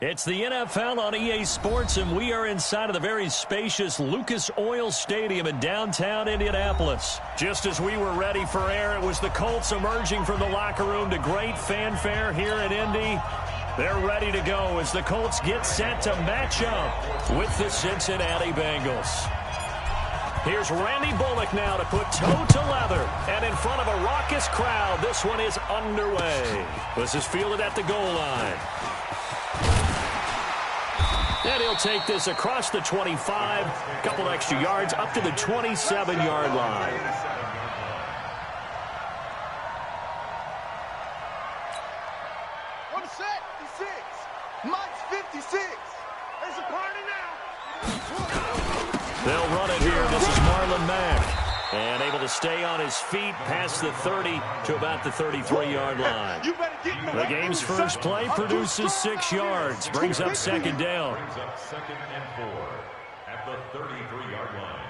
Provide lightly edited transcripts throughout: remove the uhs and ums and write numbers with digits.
It's the NFL on EA Sports, and we are inside of the very spacious Lucas Oil Stadium in downtown Indianapolis. Just as we were ready for air, it was the Colts emerging from the locker room to great fanfare here in Indy. They're ready to go as the Colts get set to match up with the Cincinnati Bengals. Here's Randy Bullock now to put toe to leather. And in front of a raucous crowd, this one is underway. This is fielded at the goal line. And he'll take this across the 25, a couple extra yards up to the 27-yard line. I'm set, 56. Mike's 56. There's a party now. They'll run it here. This is Marlon Mack. And able to stay on his feet past the 30 to about the 33-yard line. The game's first play produces 6 yards. Brings up second down. Brings up 2nd and 4 at the 33-yard line.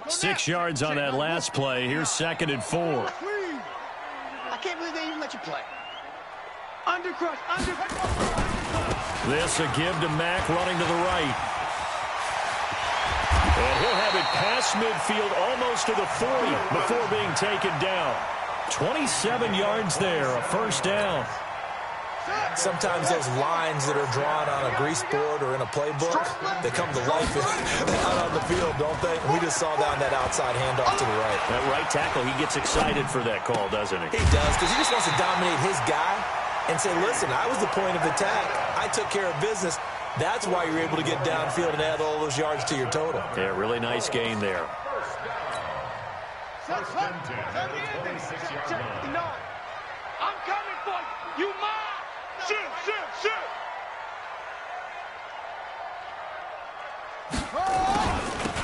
6 yards on that last play. Here's 2nd and 4. I can't believe they even let you play. Undercrush, This a give to Mack running to the right. And he'll have it past midfield almost to the 40 before being taken down. 27 yards there, a first down. Sometimes those lines that are drawn on a grease board or in a playbook, they come to life out on the field, don't they? We just saw down that outside handoff to the right. That right tackle, he gets excited for that call, doesn't he? He does, because he just wants to dominate his guy and say, listen, I was the point of attack. I took care of business. That's why you're able to get downfield and add all those yards to your total. Yeah, really nice gain there. First and 10 at the 26-yard line. I'm coming for you. You mine. Shoot.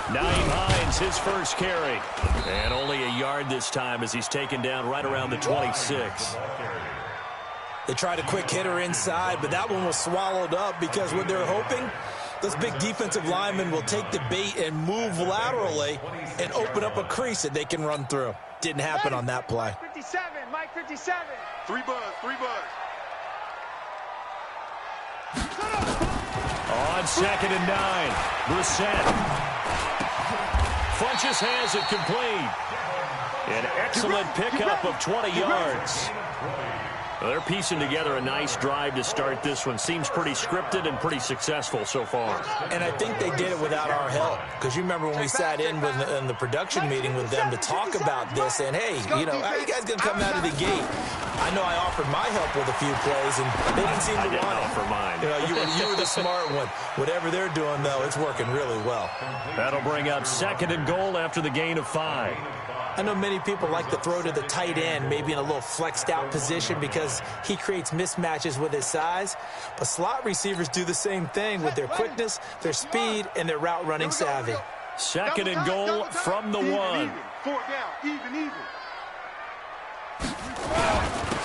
Nyheim Hines, his first carry. And only a yard this time as he's taken down right around the 26. They tried a quick hitter inside, but that one was swallowed up because what they're hoping, those big defensive linemen will take the bait and move laterally and open up a crease that they can run through. Didn't happen on that play. 57, Mike 57. 3 buzz. On 2nd and 9, Brissett. Funches has it complete. An excellent pickup of 20 yards. Well, they're piecing together a nice drive to start this one. Seems pretty scripted and pretty successful so far. And I think they did it without our help. Because you remember when we sat in the production meeting with them to talk about this. And, hey, you know, how are you guys going to come out of the gate? I know I offered my help with a few plays, and they didn't seem to want it. Offer mine. You know, you were the smart one. Whatever they're doing, though, it's working really well. That'll bring up 2nd and goal after the gain of 5. I know many people like to throw to the tight end, maybe in a little flexed out position because he creates mismatches with his size. But slot receivers do the same thing with their quickness, their speed, and their route running savvy. 2nd and goal from the 1. 4 down, even.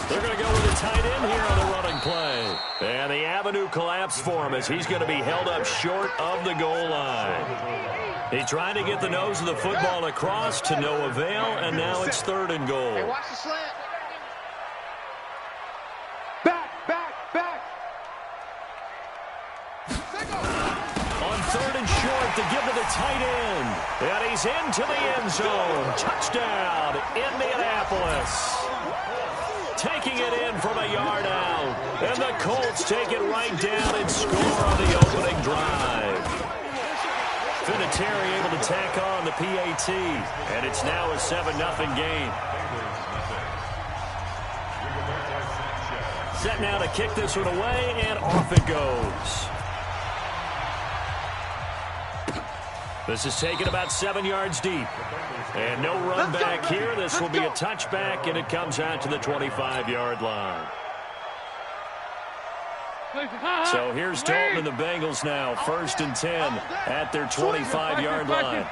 They're going to go with a tight end here on the running play. And the avenue collapsed for him as he's going to be held up short of the goal line. He tried to get the nose of the football across to no avail, and now it's 3rd and goal. Hey, watch the slant. Back. On 3rd and short to give to the tight end. And he's into the end zone. Touchdown, Indianapolis. Taking it in from a yard out. And the Colts take it right down and score on the opening drive. Vinatieri able to tack on the PAT, and it's now a 7-0 game. Set now to kick this one away, and off it goes. This is taken about 7 yards deep. And no run back here. This will be a touchback, and it comes out to the 25-yard line. So here's Dalton and the Bengals now, 1st and 10 at their 25-yard line.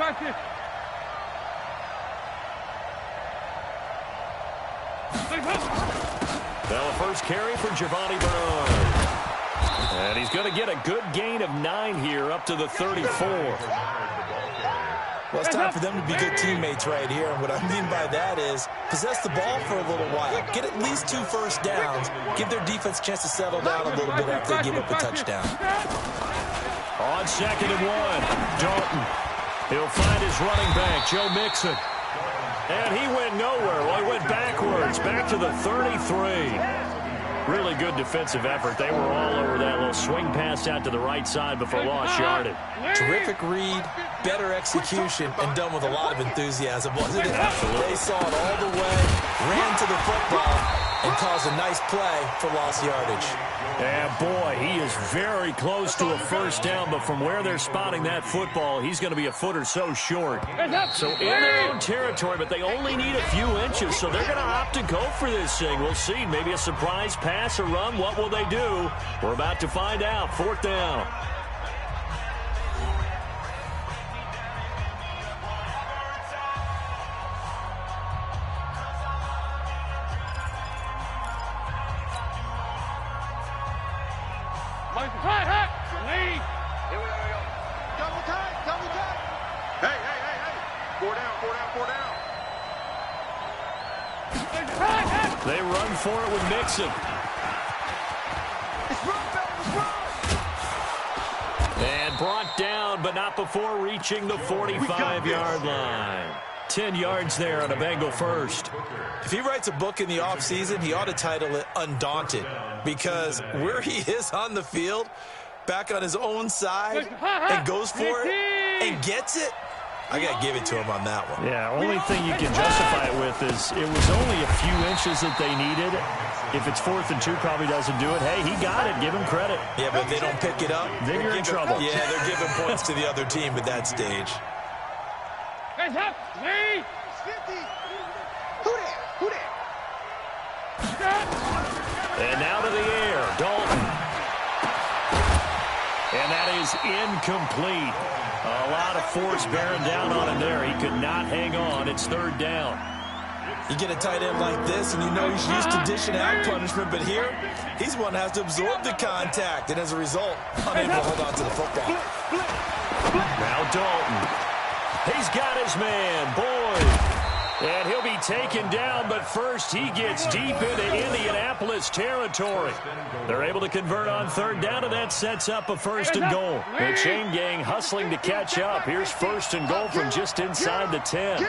Now a first carry for Giovanni Bernard. And he's going to get a good gain of 9 here up to the 34. Well, it's time for them to be good teammates right here. And what I mean by that is possess the ball for a little while. Get at least 2 first downs. Give their defense a chance to settle down a little bit after they give up a touchdown. On 2nd and 1, Dalton. He'll find his running back, Joe Mixon. And he went nowhere. Well, he went backwards, back to the 33. Really good defensive effort. They were all over that little swing pass out to the right side before lost yardage. Terrific read, better execution, and done with a lot of enthusiasm, wasn't it? Absolutely. They saw it all the way, ran to the football, and caused a nice play for lost yardage. And boy, he is very close to a first down, but from where they're spotting that football, he's going to be a foot or so short. So in their own territory, but they only need a few inches, so they're going to opt to go for this thing. We'll see. Maybe a surprise pass or run. What will they do? We're about to find out. 4th down. They run for it with Mixon. And brought down, but not before reaching the 45-yard line. 10 yards there on a Bengal first. If he writes a book in the offseason, he ought to title it Undaunted, because where he is on the field, back on his own side, and goes for it and gets it, I got to give it to him on that one. Yeah, only thing you can justify it with is it was only a few inches that they needed. If it's 4th and 2, probably doesn't do it. Hey, he got it. Give him credit. Yeah, but if they don't pick it up, then you're in trouble. Yeah, they're giving points to the other team at that stage. Hands up, me! 50. Who there? And now to the air, Dalton. And that is incomplete. A lot of force bearing down on him there. He could not hang on. It's 3rd down. You get a tight end like this, and you know he's used to dishing out punishment, but here, he's one that has to absorb the contact, and as a result, unable to hold on to the football. Now Dalton. He's got his man, Boyd. And he'll be taken down, but first he gets deep into Indianapolis territory. They're able to convert on 3rd down, and that sets up a 1st and goal. The chain gang hustling to catch up. Here's 1st and goal from just inside the 10.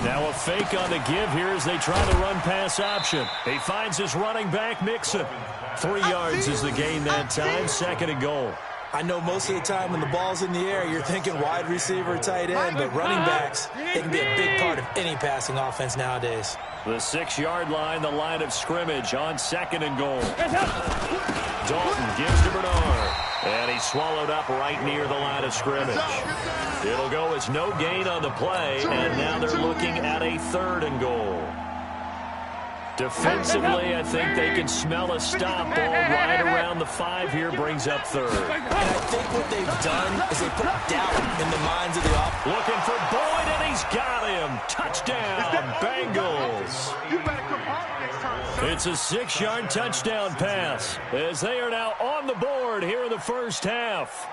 Now a fake on the give here as they try the run-pass option. He finds his running back, Mixon. 3 yards is the gain that time, 2nd and goal. I know most of the time when the ball's in the air, you're thinking wide receiver, tight end, but running backs, they can be a big part of any passing offense nowadays. The 6-yard line, the line of scrimmage on 2nd and goal. Dalton gives to Bernard, and he's swallowed up right near the line of scrimmage. It'll go as no gain on the play, and now they're looking at a 3rd and goal. Defensively, I think they can smell a stop ball right around the 5 here, brings up 3rd. And I think what they've done is they put doubt in the minds of the offense. Looking for Boyd, and he's got him. Touchdown, Bengals. It's a 6-yard touchdown pass as they are now on the board here in the first half.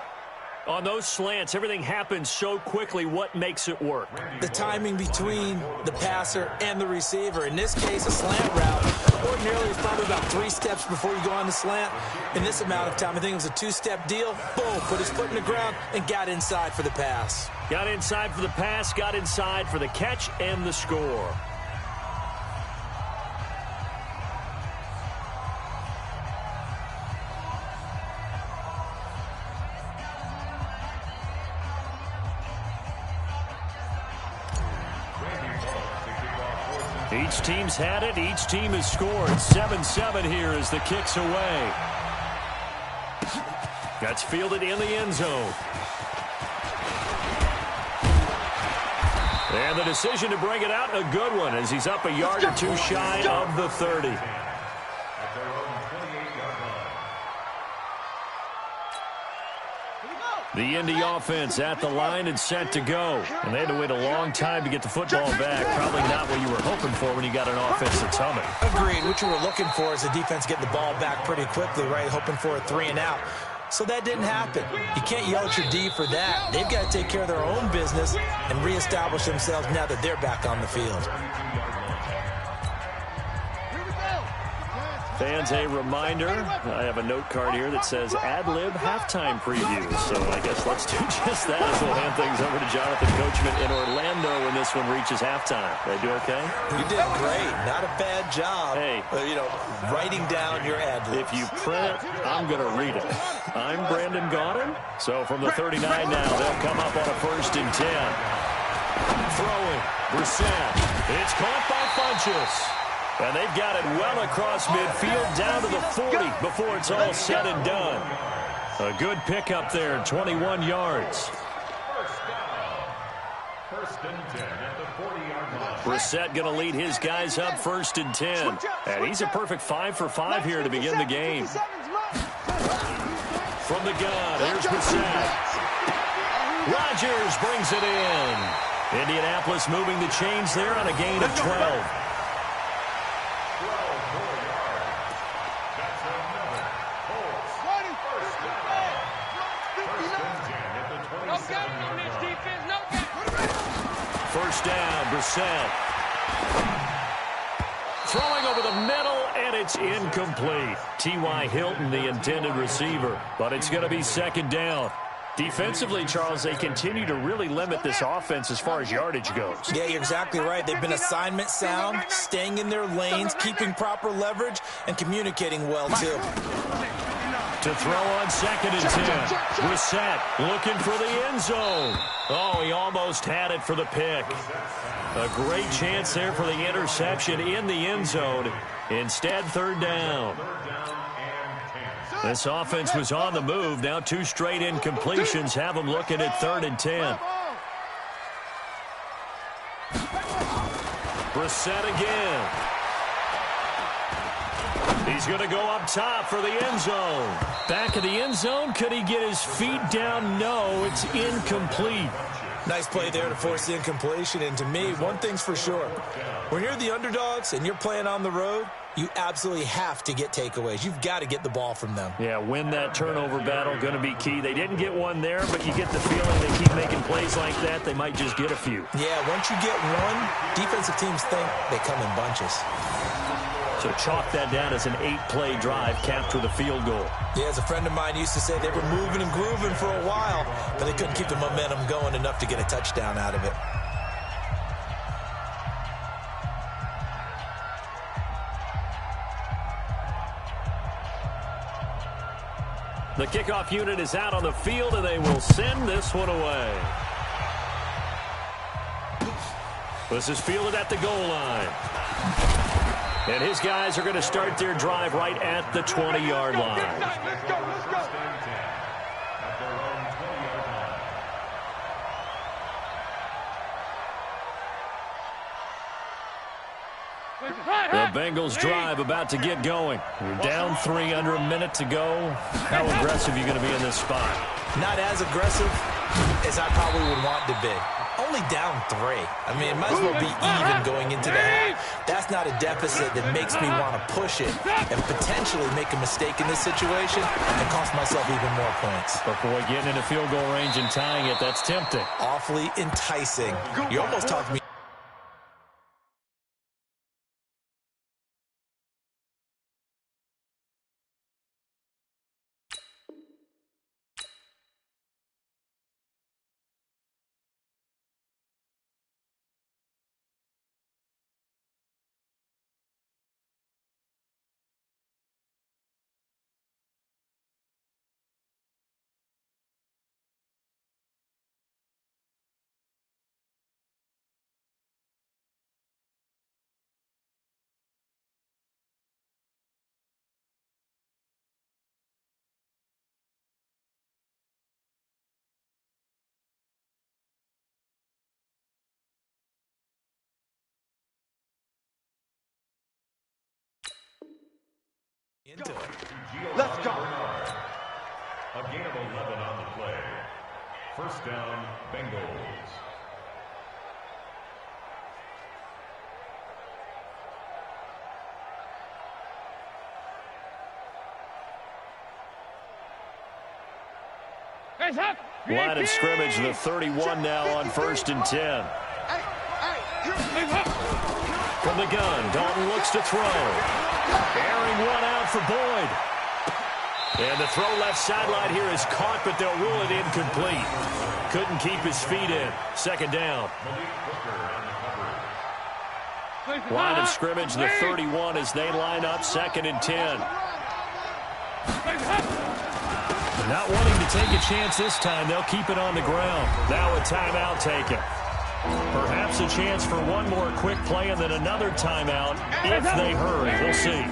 On those slants, everything happens so quickly. What makes it work? The timing between the passer and the receiver. In this case, a slant route. Ordinarily, it's probably about 3 steps before you go on the slant. In this amount of time, I think it was a 2-step deal. Boom, put his foot in the ground and got inside for the pass. Got inside for the pass, got inside for the catch and the score. Each team's had it. Each team has scored. 7-7 here as the kick's away. That's fielded in the end zone. And the decision to bring it out, a good one, as he's up a yard or 2 shy of the 30. The Indy offense at the line and set to go. And they had to wait a long time to get the football back. Probably not what you were hoping for when you got an offense that's humming. Agreed. What you were looking for is the defense getting the ball back pretty quickly, right? Hoping for a 3 and out. So that didn't happen. You can't yell at your D for that. They've got to take care of their own business and reestablish themselves now that they're back on the field. Fans, a reminder, I have a note card here that says ad-lib halftime preview. So I guess let's do just that as we'll hand things over to Jonathan Coachman in Orlando when this one reaches halftime. Did I do okay? You did great. Not a bad job. Hey. Writing down your ad-libs. If you print it, I'm going to read it. I'm Brandon Gaudin. So from the 39 now, they'll come up on a 1st and 10. Throwing, Brissett. It's caught by Funchess. And they've got it well across midfield down to the 40 before it's all said and done. A good pickup there, 21 yards. First and 10 at the 40-yard line. Brissett going to lead his guys up 1st and 10. And he's a perfect 5 for 5 here to begin the game. From the gun, here's Brissett. Rodgers brings it in. Indianapolis moving the chains there on a gain of 12. First down, Brissett. Throwing over the middle, and it's incomplete. T.Y. Hilton, the intended receiver, but it's going to be 2nd down. Defensively, Charles, they continue to really limit this offense as far as yardage goes. Yeah, you're exactly right. They've been assignment sound, staying in their lanes, keeping proper leverage, and communicating well, too. To throw on 2nd and 10. Brissett looking for the end zone. Oh, he almost had it for the pick. A great chance there for the interception in the end zone. Instead, 3rd down. This offense was on the move. Now 2 straight incompletions have them looking at 3rd and 10. Brissett again. He's going to go up top for the end zone. Back of the end zone. Could he get his feet down? No, it's incomplete. Nice play there to force the incompletion. And to me, one thing's for sure. When you're the underdogs and you're playing on the road, you absolutely have to get takeaways. You've got to get the ball from them. Yeah, win that turnover battle, going to be key. They didn't get one there, but you get the feeling they keep making plays like that, they might just get a few. Yeah, once you get one, defensive teams think they come in bunches. So chalk that down as an 8-play drive capped with a field goal. Yeah, as a friend of mine used to say, they were moving and grooving for a while, but they couldn't keep the momentum going enough to get a touchdown out of it. The kickoff unit is out on the field, and they will send this one away. This is fielded at the goal line. And his guys are going to start their drive right at the 20-yard line. Let's go. The Bengals drive about to get going. You're down 3 under a minute to go. How aggressive are you going to be in this spot? Not as aggressive as I probably would want to be. Only down 3. I mean, it might as well be even going into the half. That's not a deficit that makes me want to push it and potentially make a mistake in this situation and cost myself even more points. But boy, getting into field goal range and tying it, that's tempting. Awfully enticing. You almost talked me. Into it. Let's go. A gain of 11 on the play. First down, Bengals. Line of scrimmage, the 31 now on 1st and 10. From the gun, Dalton looks to throw. Airing one out for Boyd. And the throw left sideline here is caught, but they'll rule it incomplete. Couldn't keep his feet in. 2nd down. Line of scrimmage, the 31 as they line up 2nd and 10. Not wanting to take a chance this time, they'll keep it on the ground. Now a timeout taken. Perhaps a chance for one more quick play and then another timeout if they hurry. We'll see.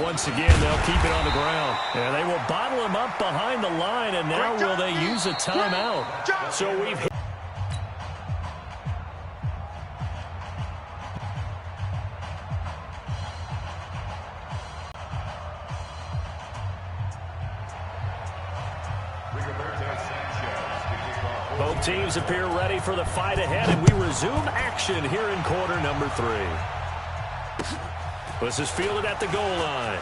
Once again, they'll keep it on the ground. And they will bottle him up behind the line, and now will they use a timeout? So we've hit. Both teams appear ready for the fight ahead, and we resume action here in quarter number 3. This is fielded at the goal line.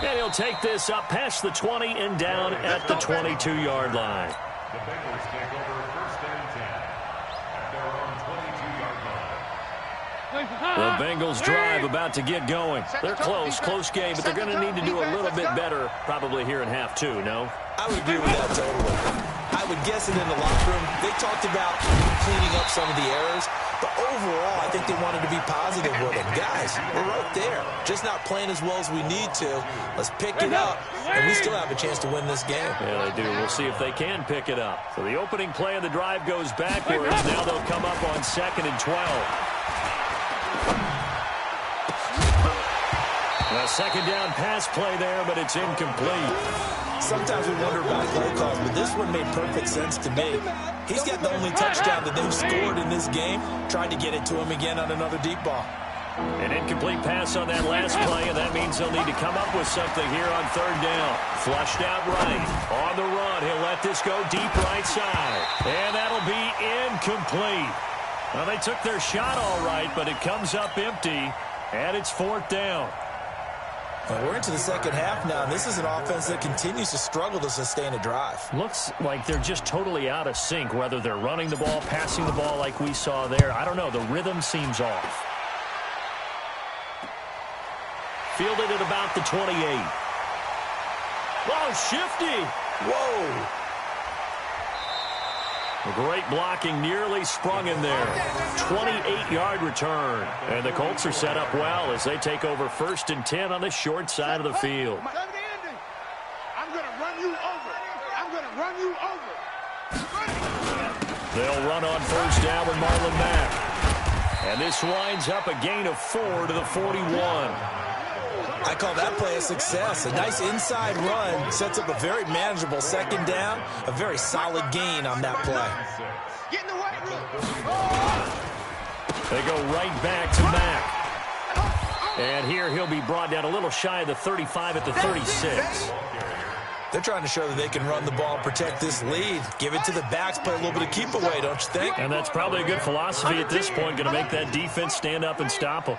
And he'll take this up past the 20 and down at the 22-yard line. The Bengals take over 1st and 10 at their own 22-yard line. The Bengals drive about to get going. They're close game, but they're going to need to do a little bit better probably here in half 2, no? I would agree with that totally. I would guess it in the locker room. They talked about cleaning up some of the errors, but overall, I think they wanted to be positive with them. Guys, we're right there. Just not playing as well as we need to. Let's pick it up, and we still have a chance to win this game. Yeah, they do. We'll see if they can pick it up. So the opening play of the drive goes backwards. Now they'll come up on 2nd and 12. A 2nd down pass play there, but it's incomplete. Sometimes we wonder about play calls, but this one made perfect sense to me. He's got the only touchdown that they've scored in this game. Tried to get it to him again on another deep ball. An incomplete pass on that last play, and that means they'll need to come up with something here on 3rd down. Flushed out right. On the run, he'll let this go deep right side. And that'll be incomplete. Well, they took their shot all right, but it comes up empty, and it's 4th down. Well, we're into the 2nd half now, and this is an offense that continues to struggle to sustain a drive. Looks like they're just totally out of sync, whether they're running the ball, passing the ball like we saw there. I don't know. The rhythm seems off. Fielded at about the 28. Oh, shifty. Whoa. Great blocking, nearly sprung in there. 28-yard return. And the Colts are set up well as they take over 1st and 10 on the short side of the field. I'm going to run you over. I'm going to run you over. They'll run on 1st down with Marlon Mack. And this winds up a gain of 4 to the 41. I call that play a success. A nice inside run sets up a very manageable 2nd down. A very solid gain on that play. Get in the way. They go right back to Mack. And here he'll be brought down a little shy of the 35 at the 36. They're trying to show that they can run the ball and protect this lead. Give it to the backs, play a little bit of keep away, don't you think? And that's probably a good philosophy at this point. Going to make that defense stand up and stop them.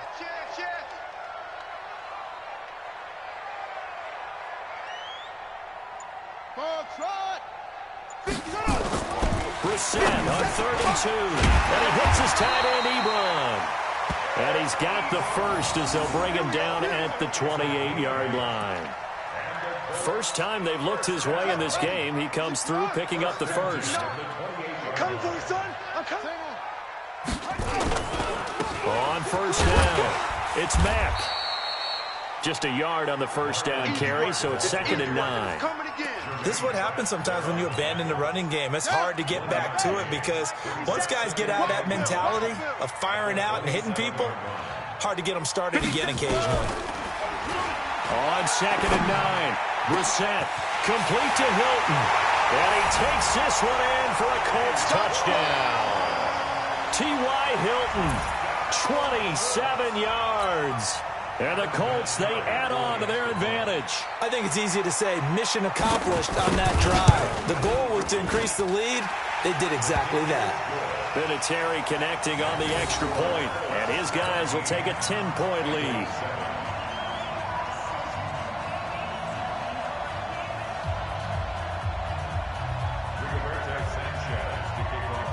Brissett on 3rd and 2. And he hits his tight end, Ebron. And he's got the first as they'll bring him down at the 28-yard line. First time they've looked his way in this game. He comes through picking up the first. Come for it, son. I'm coming. On 1st down, it's Mack. Just a yard on the 1st down carry, so it's 2nd and 9. This is what happens sometimes when you abandon the running game. It's hard to get back to it because once guys get out of that mentality of firing out and hitting people, hard to get them started again occasionally. On 2nd and 9, Brissett complete to Hilton. And he takes this one in for a Colts touchdown. T.Y. Hilton, 27 yards. And the Colts, they add on to their advantage. I think it's easy to say mission accomplished on that drive. The goal was to increase the lead. They did exactly that. Vinatieri connecting on the extra point, and his guys will take a 10-point lead.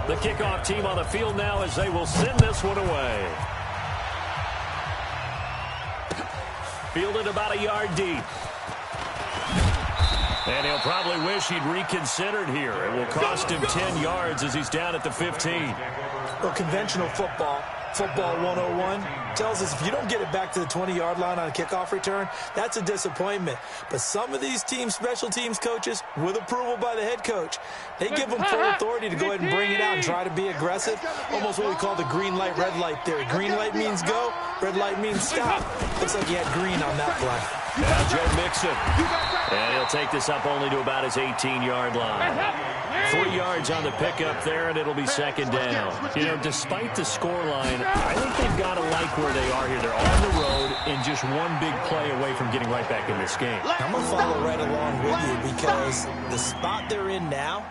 The kickoff team on the field now as they will send this one away. Fielded about a yard deep. And he'll probably wish he'd reconsidered here. It will cost him 10 yards as he's down at the 15. Well, conventional football 101, tells us if you don't get it back to the 20-yard line on a kickoff return, that's a disappointment. But some of these teams, special teams coaches, with approval by the head coach, they give them full authority to go ahead and bring it out and try to be aggressive. Almost what we call the green light, red light theory. Green light means go, red light means stop. Looks like he had green on that play. Now Joe Mixon. And he'll take this up only to about his 18-yard line. 3 yards on the pickup there, and it'll be second down. You know, despite the scoreline, I think they've got to like where they are here. They're on the road and just one big play away from getting right back in this game. I'm going to follow right along with you because the spot they're in now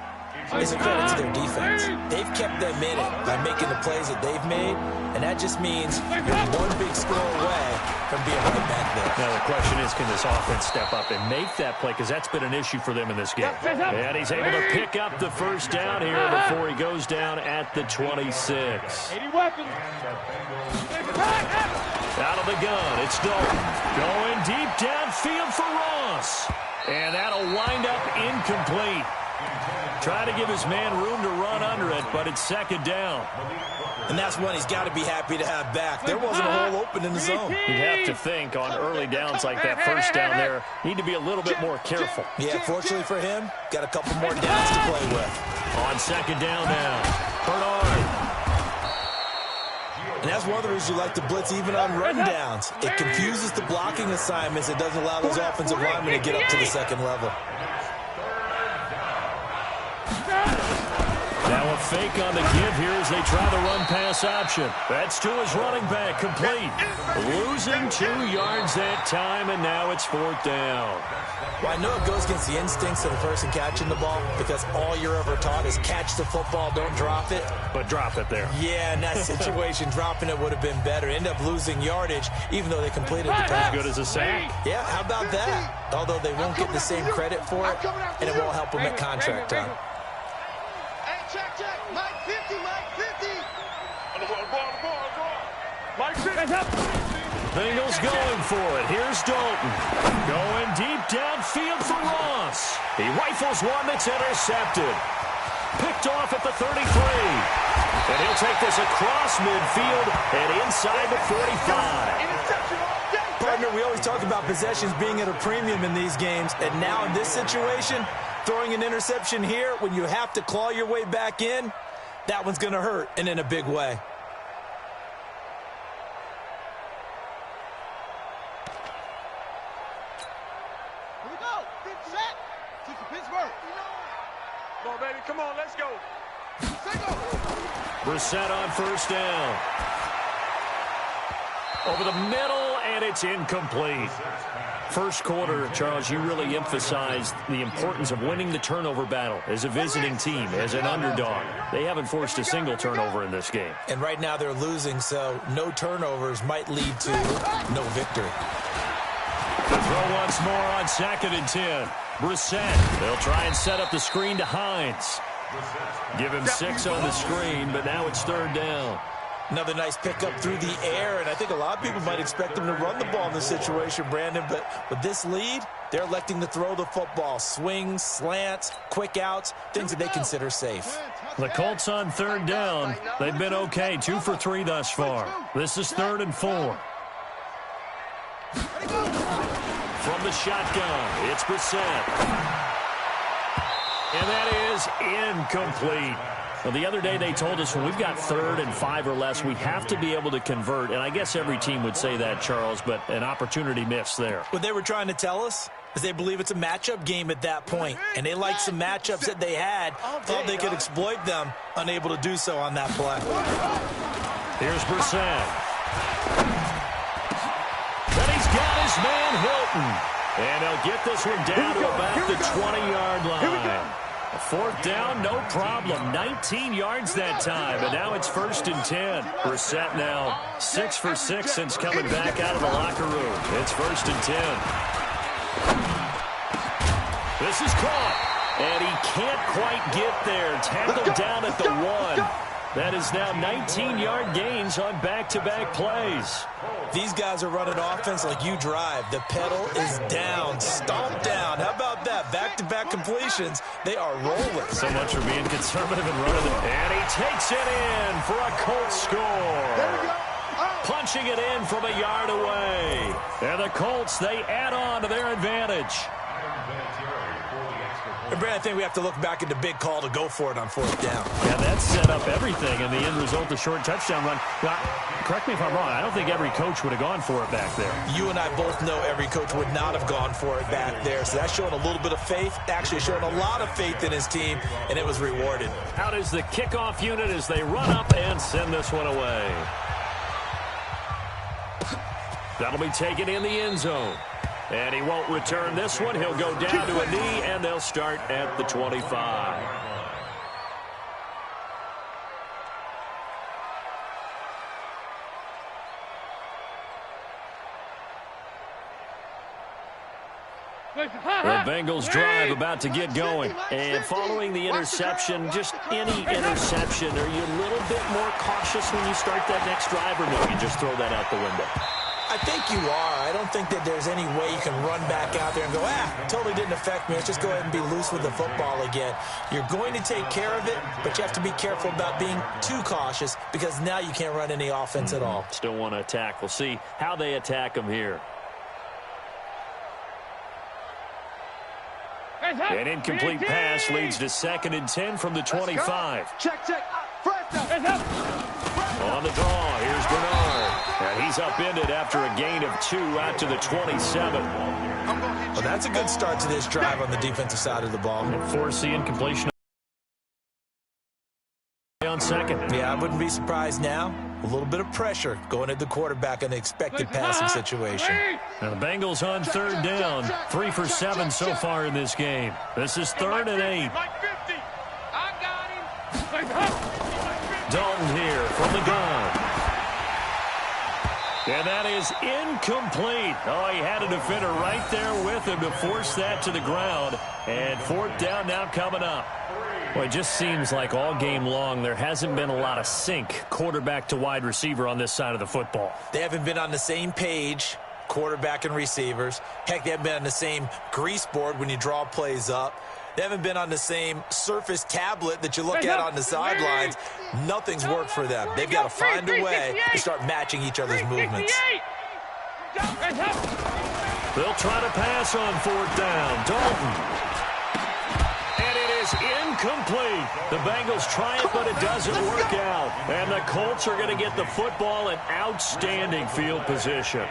is a credit to their defense. They've kept them in it by making the plays that they've made, and that just means you're one big score away from being right back there. Now the question is, can this offense step up and make that play? Because that's been an issue for them in this game. And he's able to pick up the first down here before he goes down at the 26. 80 weapons. Out of the gun, it's Dalton. Going deep downfield for Ross. And that'll wind up incomplete. Try to give his man room to run under it, but it's second down. And that's one he's got to be happy to have back. There wasn't a hole open in the zone. You'd have to think on early downs like that first down there, need to be a little bit more careful. Yeah, fortunately for him, got a couple more downs to play with. On second down now, Bernard. And that's one of the reasons you like to blitz even on run downs. It confuses the blocking assignments. It doesn't allow those offensive linemen to get up to the second level. Now a fake on the give here as they try the run-pass option. That's to his running back, complete. Losing 2 yards that time, and now it's fourth down. Well, I know it goes against the instincts of the person catching the ball because all you're ever taught is catch the football, don't drop it. But drop it there. Yeah, in that situation, dropping it would have been better. End up losing yardage, even though they completed the pass. As good as a sack. Yeah, how about that? Although they won't get the same credit for it, and it won't help them at contract time. Check. Mike 50, Mike 50. Mike 50. Bengals going for it. Here's Dalton. Going deep downfield for Ross. He rifles one that's intercepted. Picked off at the 33. And he'll take this across midfield and inside the 45. Partner, we always talk about possessions being at a premium in these games, and now in this situation, throwing an interception here when you have to claw your way back in, that one's going to hurt, and in a big way. Here we go. Set. Took to Pittsburgh. Come on, baby. Come on, let's go. Brissett on first down. Over the middle, and it's incomplete. First quarter, Charles, you really emphasized the importance of winning the turnover battle as a visiting team, as an underdog. They haven't forced a single turnover in this game. And right now they're losing, so no turnovers might lead to no victory. The throw once more on 2nd and 10. Brissett, they'll try and set up the screen to Hines. Give him 6 on the screen, but now it's third down. Another nice pickup through the air, and I think a lot of people might expect them to run the ball in this situation, Brandon, but with this lead, they're electing to throw the football. Swings, slants, quick outs, things that they consider safe. The Colts on third down. They've been okay, 2 for 3 thus far. This is 3rd and 4. From the shotgun, it's Brissett. And that is incomplete. Well, the other day they told us when we've got 3rd and 5 or less, we have to be able to convert. And I guess every team would say that, Charles, but an opportunity missed there. What they were trying to tell us is they believe it's a matchup game at that point. And they liked some matchups that they had, thought they could exploit them, unable to do so on that play. Here's Brissett. Then he's got his man Hilton. And they'll get this one down to about the 20-yard line. A fourth down, no problem. 19 yards that time, and now it's 1st and 10. Brissett now 6 for 6 since coming back out of the locker room. It's 1st and 10. This is caught. And he can't quite get there. Tackled down at the 1. That is now 19-yard gains on back-to-back plays. These guys are running offense like you drive. The pedal is down, stomp down. How about that? Back-to-back completions. They are rolling. So much for being conservative and running it. And he takes it in for a Colts score. There we go. Punching it in from a yard away. And the Colts, they add on to their advantage. And Brad, I think we have to look back at the big call to go for it on 4th down. Yeah, that set up everything, and the end result, the short touchdown run. Now, correct me if I'm wrong, I don't think every coach would have gone for it back there. You and I both know every coach would not have gone for it back there, so that's showing a little bit of faith, actually showing a lot of faith in his team, and it was rewarded. Out is the kickoff unit as they run up and send this one away. That'll be taken in the end zone. And he won't return this one. He'll go down to a knee, and they'll start at the 25. The Bengals drive about to get going. And following the interception, just any interception, are you a little bit more cautious when you start that next drive, or no, you just throw that out the window? I think you are. I don't think that there's any way you can run back out there and go, totally didn't affect me. Let's just go ahead and be loose with the football again. You're going to take care of it, but you have to be careful about being too cautious because now you can't run any offense at all. Still want to attack. We'll see how they attack them here. An incomplete pass leads to 2nd and 10 from the 25. Check. On the draw, here's Bernard. And he's upended after a gain of 2 out to the 27. Well, that's a good start to this drive on the defensive side of the ball. And force the incompletion on 2nd. Yeah, I wouldn't be surprised now. A little bit of pressure going at the quarterback in the expected passing situation. Now the Bengals on 3rd down. 3 for 7 so far in this game. This is 3rd and 8. Dalton here from the gun. And that is incomplete. Oh, he had a defender right there with him to force that to the ground. And 4th down now coming up. Well, it just seems like all game long there hasn't been a lot of sync quarterback to wide receiver on this side of the football. They haven't been on the same page, quarterback and receivers. Heck, they haven't been on the same grease board when you draw plays up. They haven't been on the same Surface tablet that you look at on the sidelines. Nothing's worked for them. They've got to find a way to start matching each other's movements. They'll try to pass on 4th down. Dalton. And it is incomplete. The Bengals try it, but it doesn't work out. And the Colts are going to get the football in outstanding field position.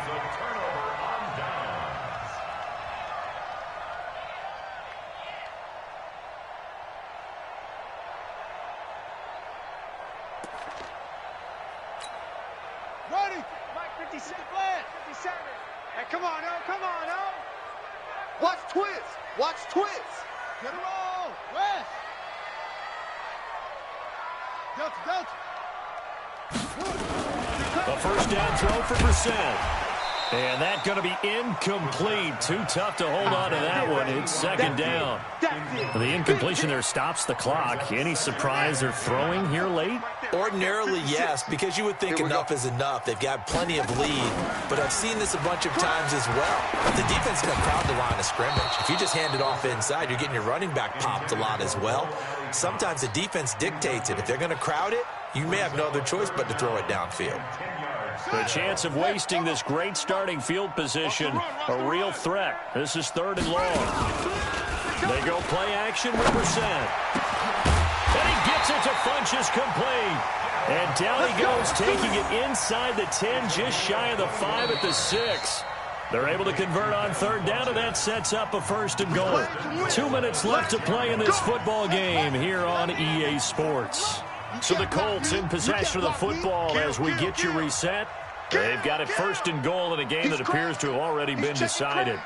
Watch twist. Get it all. West. Delta. A 1st down throw for Brissett. And that's going to be incomplete. Too tough to hold on to that one. It's 2nd down. The incompletion there stops the clock. Any surprise they're throwing here late? Ordinarily, yes, because you would think enough is enough. They've got plenty of lead, but I've seen this a bunch of times as well. The defense is going to crowd the line of scrimmage. If you just hand it off inside, you're getting your running back popped a lot as well. Sometimes the defense dictates it. If they're going to crowd it, you may have no other choice but to throw it downfield. The chance of wasting this great starting field position, a real threat. This is 3rd and long. They go play action with Brissett. And he gets it to Funchess complete. And down he goes, taking it inside the 10, just shy of the 5 at the 6. They're able to convert on 3rd down, and that sets up a 1st and goal. 2 minutes left to play in this football game here on EA Sports. So the Colts in possession of the football as we get you reset. They've got it 1st and goal in a game that appears to have already been decided.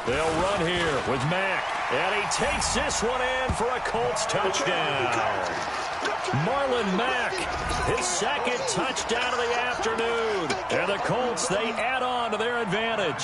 They'll run here with Mack. And he takes this one in for a Colts touchdown. Marlon Mack, his 2nd touchdown of the afternoon. And the Colts, they add on on to their advantage.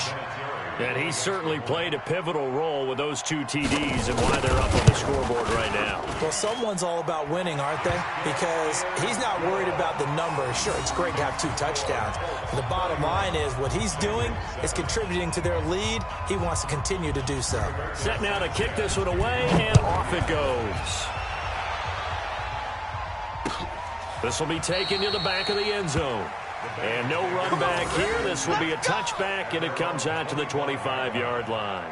And he certainly played a pivotal role with those 2 TDs and why they're up on the scoreboard right now. Well, someone's all about winning, aren't they? Because he's not worried about the numbers. Sure, it's great to have 2 touchdowns. But the bottom line is what he's doing is contributing to their lead. He wants to continue to do so. Set now to kick this one away, and off it goes. This will be taken to the back of the end zone. And no run back here. This will be a touchback, and it comes out to the 25-yard line.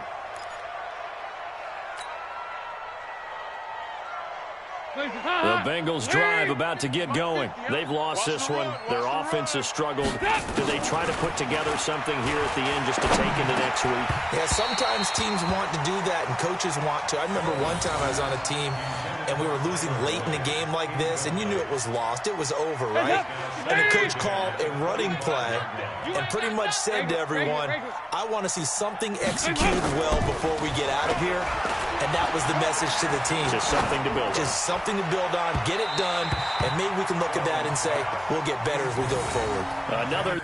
The Bengals drive about to get going. They've lost this one. Their offense has struggled. Do they try to put together something here at the end just to take into next week? Yeah, sometimes teams want to do that and coaches want to. I remember one time I was on a team and we were losing late in a game like this, and you knew it was lost. It was over, right? And the coach called a running play and pretty much said to everyone, I want to see something executed well before we get out of here. And that was the message to the team. Just something to build on. Just something to build on, get it done, and maybe we can look at that and say, we'll get better as we go forward. Another...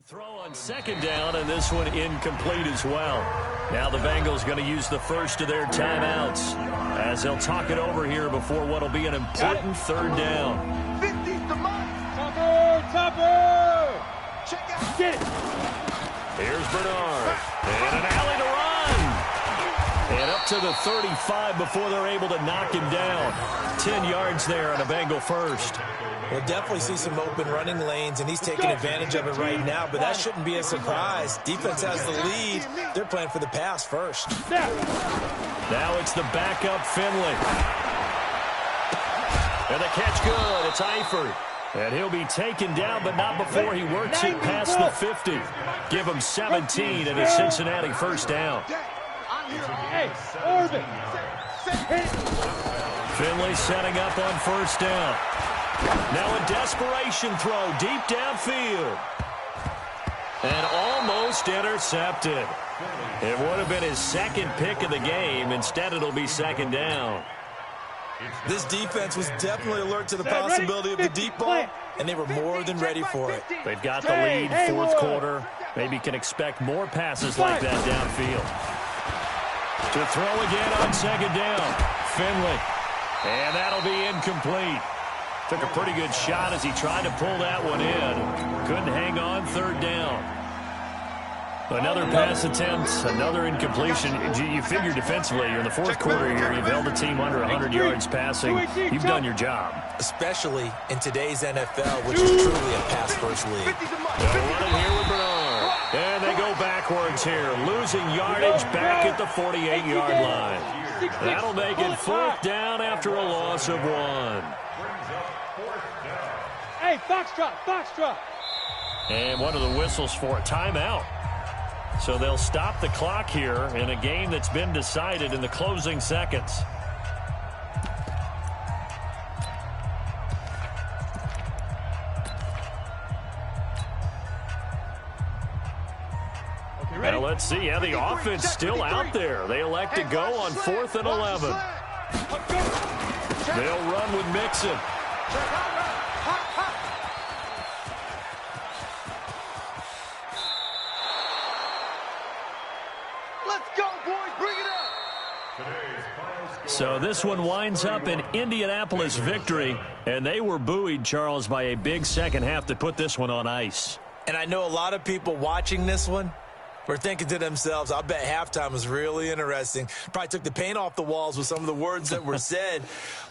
Throw on second down, and this one incomplete as well. Now the Bengals going to use the first of their timeouts as they'll talk it over here before what will be an important third down. 50's the mark. Topper! Check out. Get it! Here's Bernard. And an alley to run. And up to the 35 before they're able to knock him down. 10 yards there on a Bengal first. We'll definitely see some open running lanes, and he's taking advantage of it right now, but that shouldn't be a surprise. Defense has the lead. They're playing for the pass first. Now it's the backup Finley. And the catch good. It's Eifert. And he'll be taken down, but not before he works it past the 50. Give him 17 and a Cincinnati first down. Hey, Orban! Finley setting up on first down. Now a desperation throw deep downfield. And almost intercepted. It would have been his second pick of the game. Instead, it'll be second down. This defense was definitely alert to the possibility of the deep ball, and they were more than ready for it. They've got the lead, fourth quarter. Maybe can expect more passes like that downfield. To throw again on second down. Finley. And that'll be incomplete. Took a pretty good shot as he tried to pull that one in. Couldn't hang on third down. Another pass attempt, another incompletion. You figure defensively, you're in the fourth quarter here, you've held the team under 100 yards passing. You've done your job. Especially in today's NFL, which is truly a pass-first league. They'll run it here with Bernard. And they go backwards here, losing yardage back at the 48-yard line. That'll make it fourth down after a loss of 1. Hey, Foxtrot, Foxtrot. And one of the whistles for a timeout. So they'll stop the clock here in a game that's been decided in the closing seconds. Now let's see. Yeah, the offense still out there. They elect to go on 4th and 11. They'll run with Mixon. So this one winds up an Indianapolis victory, and they were buoyed, Charles, by a big second half that put this one on ice. And I know a lot of people watching this one were thinking to themselves, I bet halftime was really interesting. Probably took the paint off the walls with some of the words that were said.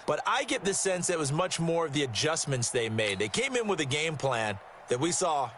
But I get the sense that it was much more of the adjustments they made. They came in with a game plan that we saw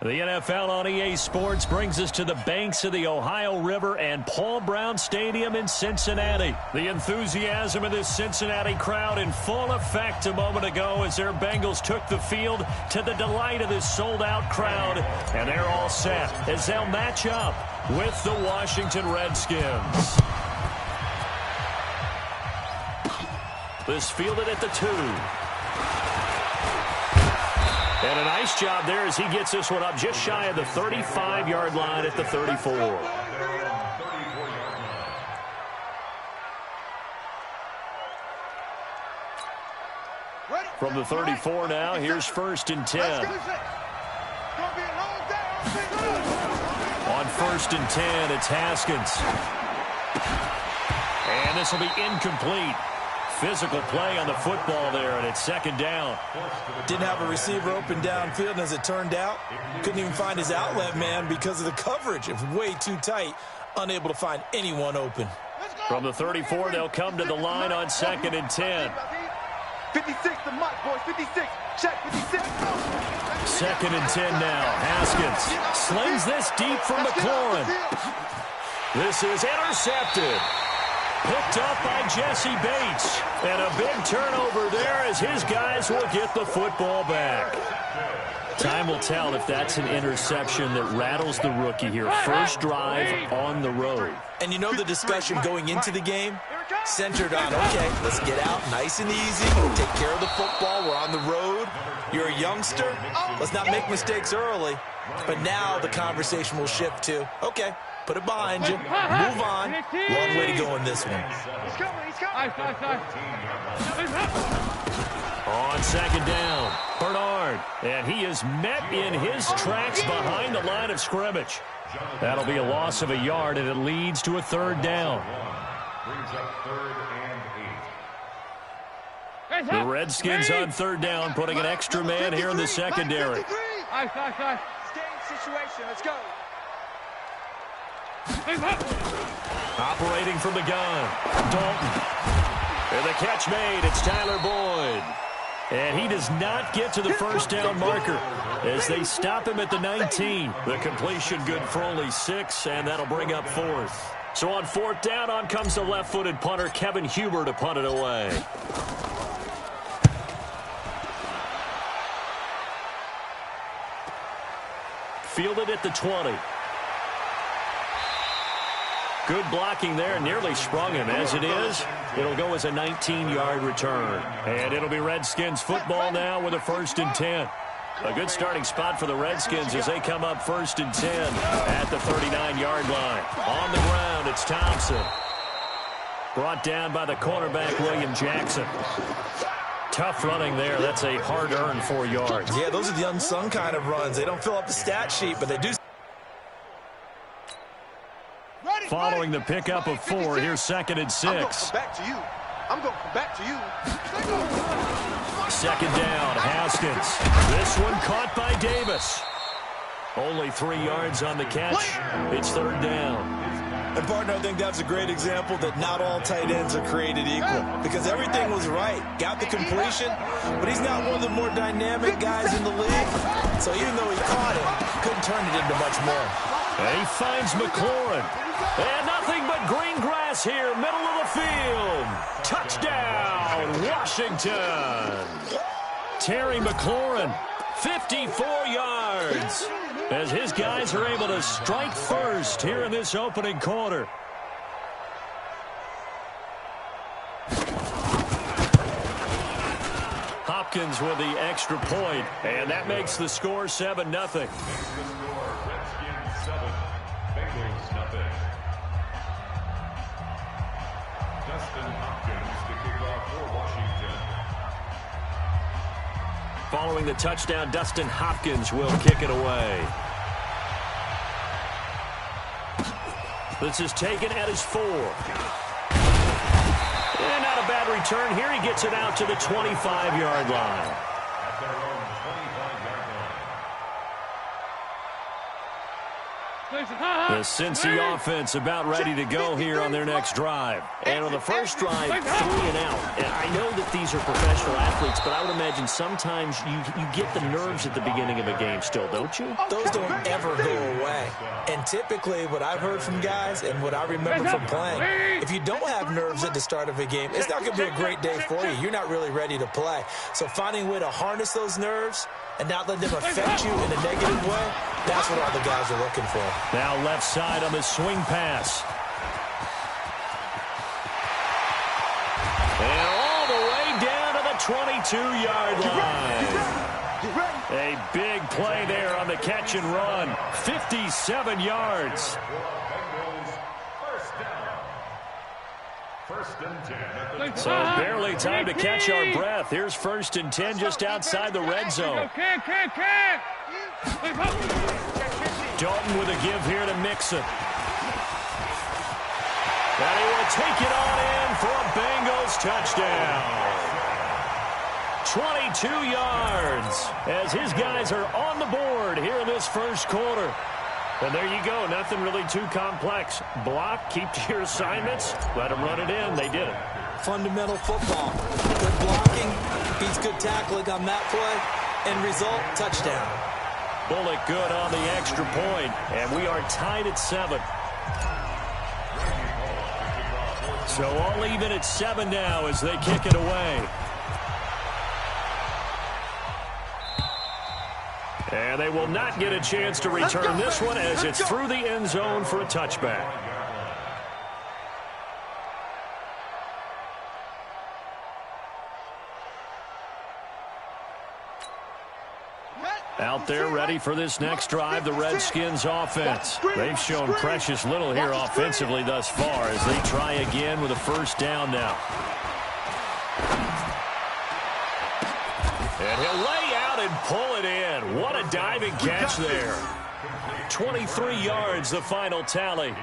The NFL on EA Sports brings us to the banks of the Ohio River and Paul Brown Stadium in Cincinnati. The enthusiasm of this Cincinnati crowd in full effect a moment ago as their Bengals took the field to the delight of this sold-out crowd. And they're all set as they'll match up with the Washington Redskins. This fielded at the 2. And a nice job there as he gets this one up just shy of the 35-yard line at the 34. From the 34 now, here's 1st and 10. On 1st and 10, it's Haskins. And this will be incomplete. Physical play on the football there, and it's 2nd down. Didn't have a receiver open downfield, and as it turned out, couldn't even find his outlet man because of the coverage. It was way too tight, unable to find anyone open. From the 34, they'll come to the line on 2nd and 10. 56, the mark, boys. 56. Check 56. 2nd and 10 now. Haskins slings this deep from McLaurin. This is intercepted. Picked up by Jesse Bates. And a big turnover there as his guys will get the football back. Time will tell if that's an interception that rattles the rookie here. First drive on the road. And you know the discussion going into the game? Centered on, okay, let's get out nice and easy. Take care of the football. We're on the road. You're a youngster. Let's not make mistakes early. But now the conversation will shift to, okay, put it behind you. Move on. Long way to go in this one. On 2nd down, Bernard. And he is met in his tracks behind the line of scrimmage. That'll be a loss of a yard, and it leads to a 3rd down. Brings up 3rd and 8. The Redskins on 3rd down, putting an extra man here in the secondary. Situation. Let's go. Operating from the gun, Dalton. And the catch made, it's Tyler Boyd. And he does not get to the 1st down marker as they stop him at the 19. The completion good for only 6, and that'll bring up 4th. So on 4th down, on comes the left-footed punter, Kevin Huber, to punt it away. Fielded at the 20. Good blocking there, nearly sprung him. As it is, it'll go as a 19-yard return. And it'll be Redskins football now with a 1st and 10. A good starting spot for the Redskins as they come up 1st and 10 at the 39-yard line. On the ground, it's Thompson. Brought down by the cornerback, William Jackson. Tough running there. That's a hard-earned 4 yards. Yeah, those are the unsung kind of runs. They don't fill up the stat sheet, but they do. Following the pickup of 4, here's 2nd and 6. I'm going back to you. I'm going back to you. 2nd down, Haskins. This one caught by Davis. Only 3 yards on the catch. It's 3rd down. And, partner, I think that's a great example that not all tight ends are created equal because everything was right. Got the completion, but he's not one of the more dynamic guys in the league. So even though he caught it, couldn't turn it into much more. And he finds McLaurin. And nothing but green grass here, middle of the field. Touchdown, Washington. Terry McLaurin, 54 yards. As his guys are able to strike first here in this opening quarter. Hopkins with the extra point, and that makes the score 7-0. Redskins 7, Bengals nothing. Dustin Hopkins to kick off for Washington. Following the touchdown, Dustin Hopkins will kick it away. This is taken at his 4. And not a bad return here. He gets it out to the 25-yard line. At their own 25-yard line. The Cincy offense about ready to go here on their next drive. And on the first drive, 3 and out. And I know that these are professional athletes, but I would imagine sometimes you get the nerves at the beginning of a game still, don't you? Those don't ever go away. And typically what I've heard from guys and what I remember from playing, if you don't have nerves at the start of a game, it's not going to be a great day for you. You're not really ready to play. So finding a way to harness those nerves and not let them affect you in a negative way, that's what all the guys are looking for. Now left side on the swing pass. And all the way down to the 22-yard line. A big play there on the catch and run. 57 yards. So barely time to catch our breath. Here's 1st and 10 just outside the red zone. Dalton with a give here to Mixon. And he will take it on in for a Bengals touchdown. 22 yards as his guys are on the board here in this first quarter. And there you go. Nothing really too complex. Block, keep to your assignments, let them run it in. They did it. Fundamental football. Good blocking, beats good tackling on that play. End result, touchdown. Bullock good on the extra point, and we are tied at 7. So all even at 7 now as they kick it away. And they will not get a chance to return this one as it's through the end zone for a touchback. Out there ready for this next drive, the Redskins offense. They've shown precious little here offensively thus far as they try again with a first down now. And he'll lay out and pull it in. What a diving catch there. 23 yards, the final tally.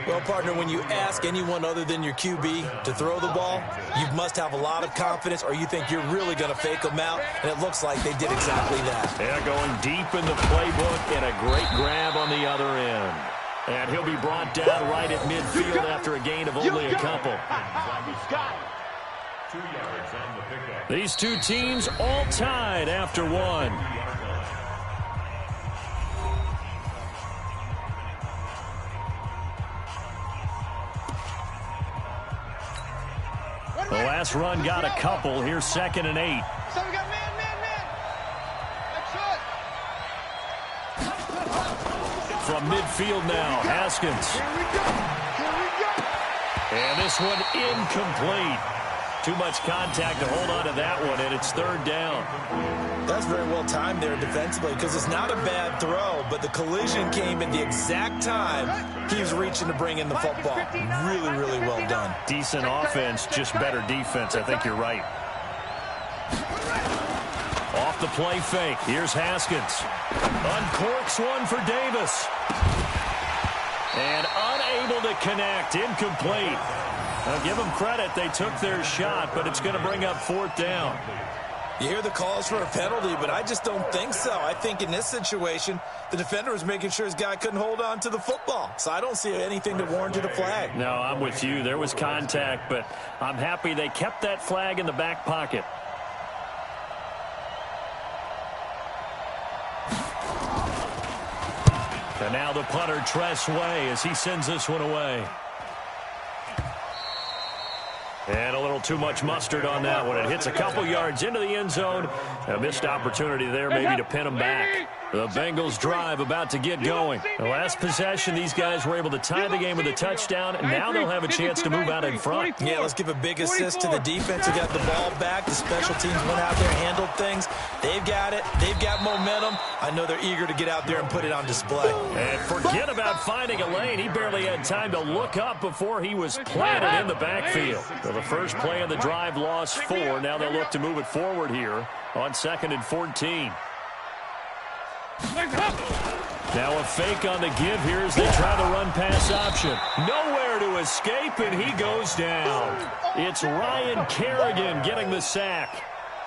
Well, partner, when you ask anyone other than your QB to throw the ball, you must have a lot of confidence or you think you're really going to fake them out, and it looks like they did exactly that. Yeah, going deep in the playbook and a great grab on the other end. And he'll be brought down right at midfield after a gain of only a couple. 2 yards on the pickup. These two teams all tied after one. The last run got a couple. Here's 2nd and 8. So we got man. That's From midfield now, Haskins. And this one incomplete. Too much contact to hold on to that one, and it's 3rd down. That's very well timed there defensively because it's not a bad throw, but the collision came at the exact time he was reaching to bring in the football. Really, really well done. Decent offense, just better defense. I think you're right. Off the play fake. Here's Haskins. Uncorks one for Davis. And unable to connect. Incomplete. Now give them credit. They took their shot, but it's going to bring up 4th down. You hear the calls for a penalty, but I just don't think so. I think in this situation, the defender was making sure his guy couldn't hold on to the football. So I don't see anything to warranted a flag. No, I'm with you. There was contact, but I'm happy they kept that flag in the back pocket. And now the punter, Tress Way, as he sends this one away. And a little too much mustard on that one. It hits a couple yards into the end zone. A missed opportunity there maybe to pin them back. The Bengals drive about to get going. The last possession, these guys were able to tie the game with a touchdown, and now they'll have a chance to move out in front. Yeah, let's give a big assist to the defense who got the ball back. The special teams went out there, handled things. They've got it. They've got momentum. I know they're eager to get out there and put it on display. And forget about finding a lane. He barely had time to look up before he was planted in the backfield. So the first play of the drive lost 4. Now they'll look to move it forward here on 2nd and 14. Now a fake on the give here as they try the run-pass option. Nowhere to escape, and he goes down. It's Ryan Kerrigan getting the sack.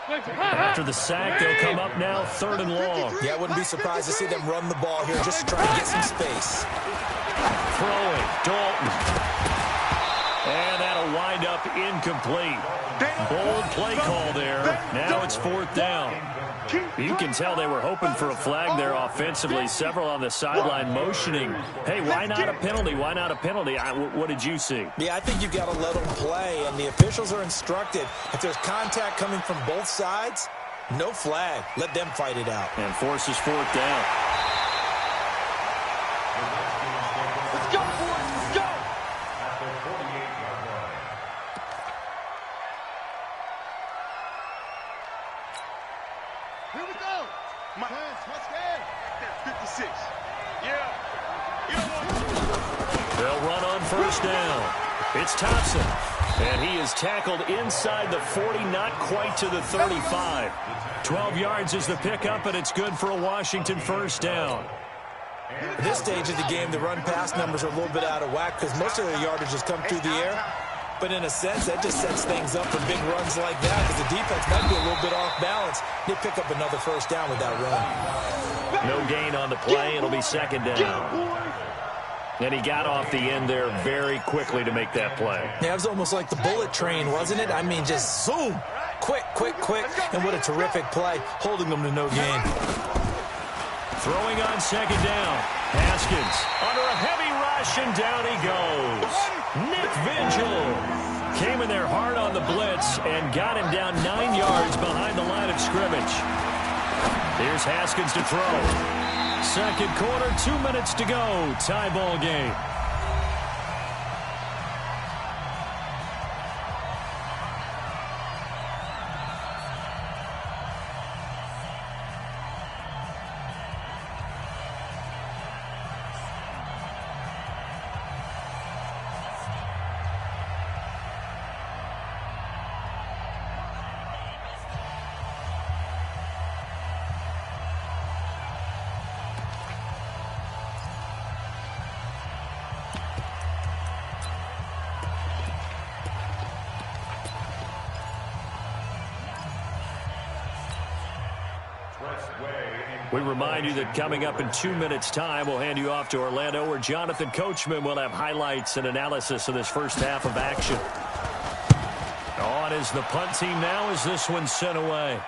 After the sack, they'll come up now 3rd and long. Yeah, I wouldn't be surprised to see them run the ball here just to try and get some space. Throwing, Dalton. And that'll wind up incomplete. Bold play call there. Now it's 4th down. You can tell they were hoping for a flag there offensively. Several on the sideline motioning. Hey, why not a penalty? Why not a penalty? What did you see? Yeah, I think you've got to let them play, and the officials are instructed. If there's contact coming from both sides, no flag. Let them fight it out. And forces 4th down. Let's go, boys. Let's go. At the 48-yard line. Here we go. My hands, let's go. 56. Yeah. They'll run on 1st down. It's Thompson. And he is tackled inside the 40, not quite to the 35. 12 yards is the pickup, and it's good for a Washington 1st down. At this stage of the game, the run-pass numbers are a little bit out of whack because most of their yardage has come through the air. But in a sense, that just sets things up for big runs like that because the defense might be a little bit off balance. They pick up another 1st down with that run. No gain on the play. It'll be 2nd down. And he got off the end there very quickly to make that play. Yeah, it was almost like the bullet train, wasn't it? I mean, just zoom. Quick, quick, quick. And what a terrific play, holding them to no gain. Throwing on 2nd down. Haskins under a heavy rush, and down he goes. Nick Vigil came in there hard on the blitz and got him down 9 yards behind the line of scrimmage. Here's Haskins to throw. 2nd quarter, 2 minutes to go. Tie ball game. We remind you that coming up in 2 minutes' time, we'll hand you off to Orlando, where Jonathan Coachman will have highlights and analysis of this first half of action. On is the punt team now as this one's sent away.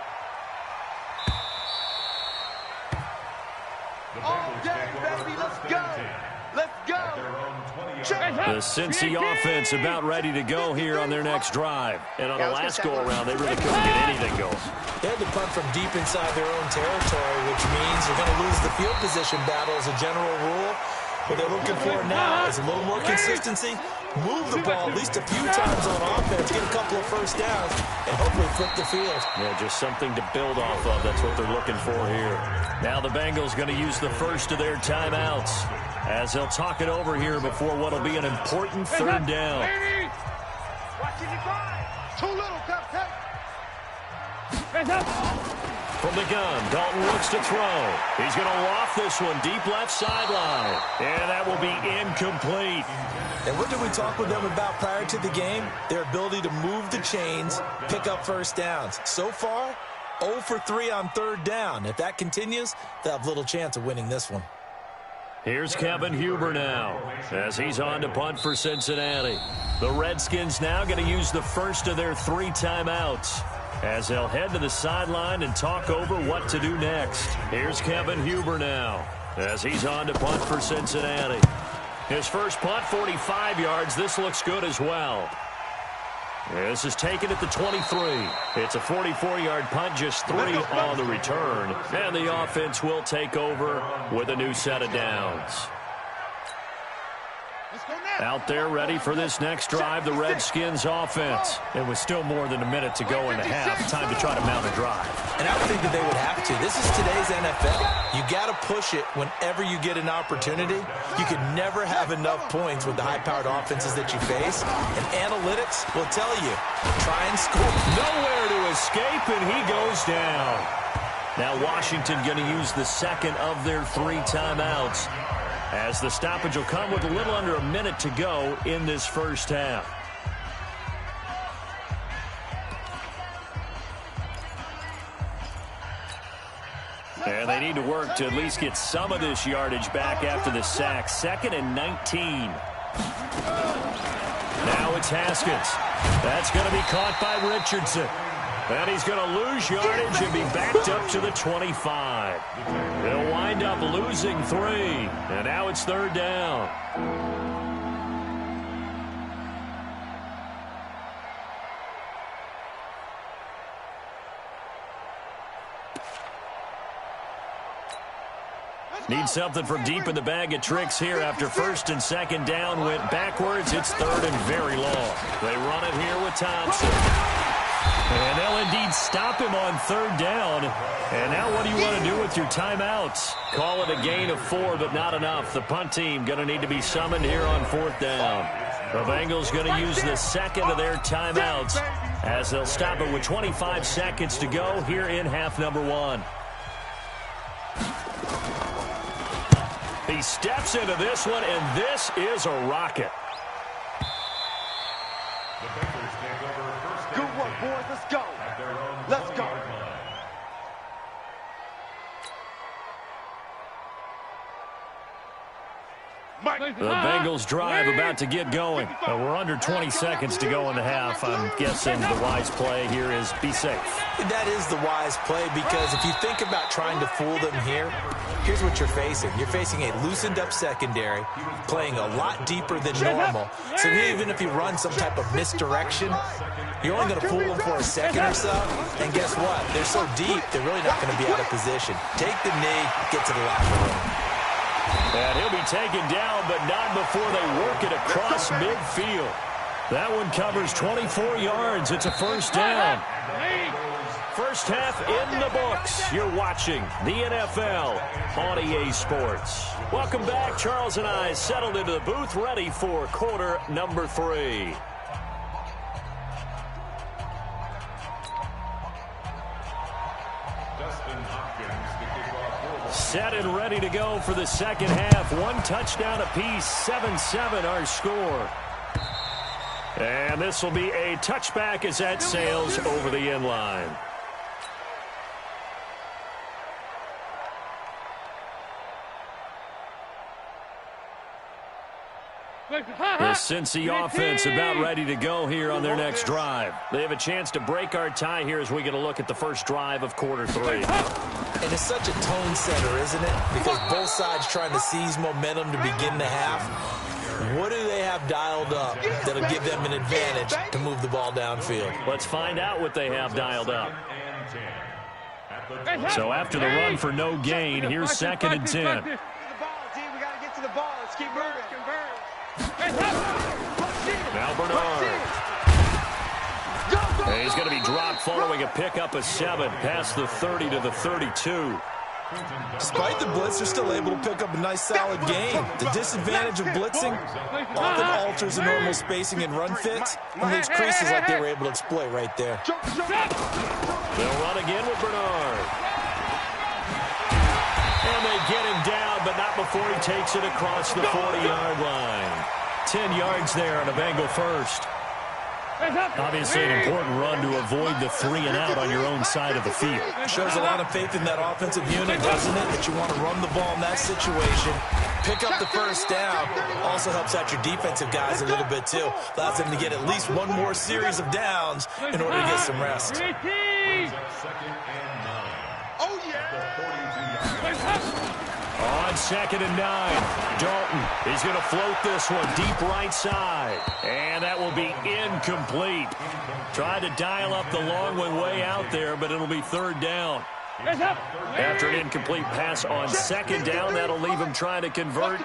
Oh, dang, baby, let's go. Let's go. The Cincy offense about ready to go here on their next drive. And on the last go-around, they really couldn't get anything going. They had to punt from deep inside their own territory, which means you're going to lose the field position battle as a general rule. What they're looking for now is a little more consistency, move the ball at least a few times on offense, get a couple of 1st downs, and hopefully flip the field. Yeah, just something to build off of. That's what they're looking for here. Now the Bengals going to use the first of their timeouts as they'll talk it over here before what will be an important 3rd down. Too little, Captain. From the gun, Dalton looks to throw. He's going to waft this one deep left sideline. And that will be incomplete. And what did we talk with them about prior to the game? Their ability to move the chains, pick up 1st downs. So far, 0 for 3 on 3rd down. If that continues, they'll have little chance of winning this one. Here's Kevin Huber now as he's on to punt for Cincinnati. The Redskins now going to use the first of their 3 timeouts as they'll head to the sideline and talk over what to do next. Here's Kevin Huber now as he's on to punt for Cincinnati. His first punt, 45 yards. This looks good as well. This is taken at the 23. It's a 44-yard punt, just 3 on the return. And the offense will take over with a new set of downs. Out there ready for this next drive, the Redskins offense. It was still more than a minute to go in the half. Time to try to mount a drive. And I would think that they would have to. This is today's NFL. You got to push it whenever you get an opportunity. You can never have enough points with the high-powered offenses that you face. And analytics will tell you, try and score. Nowhere to escape, and he goes down. Now Washington going to use the second of their 3 timeouts, as the stoppage will come with a little under a minute to go in this first half. And they need to work to at least get some of this yardage back after the sack. 2nd and 19. Now it's Haskins. That's going to be caught by Richardson. And he's going to lose yardage and be backed up to the 25. They'll wind up losing 3. And now it's 3rd down. Need something from deep in the bag of tricks here after 1st and 2nd down went backwards. It's 3rd and very long. They run it here with Thompson. And they'll indeed stop him on 3rd down. And now what do you want to do with your timeouts? Call it a gain of 4, but not enough. The punt team going to need to be summoned here on 4th down. The Bengals going to use the 2nd of their timeouts as they'll stop it with 25 seconds to go here in half number 1. He steps into this one, and this is a rocket. Good work, boys. Let's go. Let's go. The Bengals drive about to get going. We're under 20 seconds to go in the half. I'm guessing the wise play here is be safe. That is the wise play, because if you think about trying to fool them here, here's what you're facing. You're facing a loosened up secondary, playing a lot deeper than normal. So even if you run some type of misdirection, you're only going to fool them for a second or so. And guess what? They're so deep, they're really not going to be out of position. Take the knee, get to the locker room. And he'll be taken down, but not before they work it across midfield. That one covers 24 yards. It's a 1st down. First half in the books. You're watching the NFL on EA Sports. Welcome back. Charles and I settled into the booth, ready for quarter number 3. Set and ready to go for the 2nd half. 1 touchdown apiece, 7-7 our score. And this will be a touchback as that sails over the end line. The Cincy offense about ready to go here on their next drive. They have a chance to break our tie here as we get a look at the first drive of quarter 3. And it's such a tone setter, isn't it? Because both sides trying to seize momentum to begin the half. What do they have dialed up that'll give them an advantage to move the ball downfield? Let's find out what they have dialed up. So after the run for no gain, here's 2nd and 10. We got to get to the ball. Let's keep moving. Now Bernard. And he's going to be dropped following a pickup of 7 past the 30 to the 32. Despite the blitz, they're still able to pick up a nice solid gain. The disadvantage of blitzing often alters the normal spacing and run fits and leaves creases like they were able to exploit right there. They'll run again with Bernard. And they get him down, but not before he takes it across the 40-yard line. 10 yards there on a Bengal first. Obviously an important run to avoid the 3-and-out on your own side of the field. Shows a lot of faith in that offensive unit, doesn't it? That you want to run the ball in that situation. Pick up the 1st down. Also helps out your defensive guys a little bit, too. Allows them to get at least one more series of downs in order to get some rest. Oh, yeah. On 2nd and 9, Dalton is going to float this one deep right side. And that will be incomplete. Tried to dial up the long one way out there, but it'll be 3rd down. After an incomplete pass on 2nd down, that'll leave him trying to convert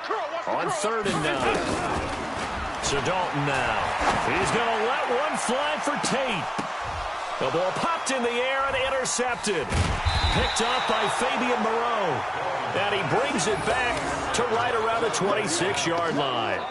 on 3rd and 9. So Dalton now. He's going to let one fly for Tate. The ball popped in the air and intercepted. Picked up by Fabian Moreau. And he brings it back to right around the 26-yard line.